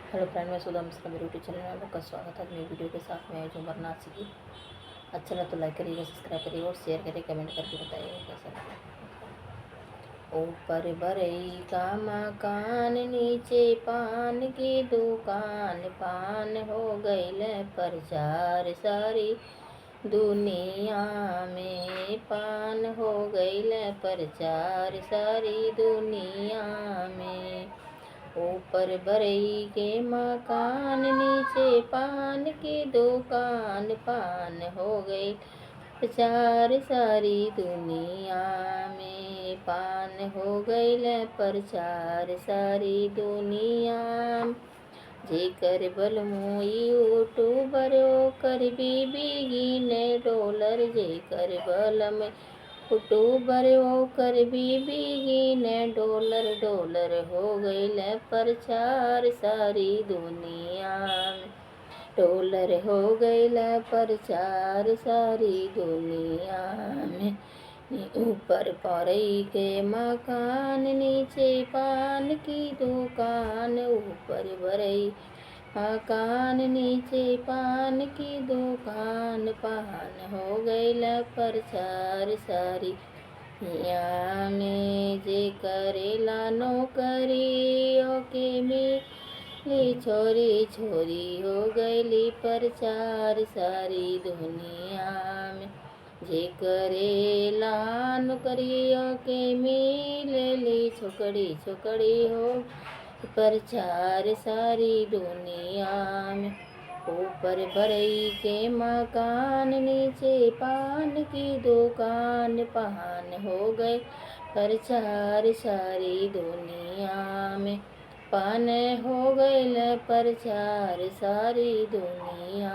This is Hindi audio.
हेलो फ्रेंड, मैं सुधा मिश्रा, मेरे यूट्यूब चैनल में आप लोग का स्वागत है। अपनी वीडियो के साथ में जो वाराणसी की अच्छा लगा तो लाइक करिएगा, सब्सक्राइब करिएगा और शेयर करिए, कमेंट करके बताइएगा कैसा लगा। ऊपर बरई का मकान, नीचे पान की दुकान, पान हो गईल प्रचार सारी दुनिया में, पान हो गईल प्रचार सारी दुनिया में। ऊपर बरई के मकान, नीचे पान की दुकान, पान हो गई प्रचार सारी दुनिया में, पान हो गई प्रचार सारी दुनिया में। जेकर बलमुई यूट्यूबर ओकर बीबी गिने डॉलर, जेकर बलम यूट्यूबर ओकर बीबी गिने डॉलर, डॉलर हो गईल प्रचार सारी दुनिया में, डॉलर हो गईल प्रचार सारी दुनिया में। ऊपर परई के मकान, नीचे पान की दुकान, ऊपर बरई मकान, नीचे पान की दुकान, पान हो गईल प्रचार सारी दुनिया में। जे करेला नौकरी ओके मिली छोरी, छोरी हो गईली प्रचार सारी दुनिया में। जे करेला नौकरियों के मिलेली छोकरी, छोकरी हो प्रचार सारी दुनिया में। ऊपर बरई के मकान, नीचे पान की दुकान, पान हो गए प्रचार सारी दुनिया में, पान हो गए प्रचार सारी दुनिया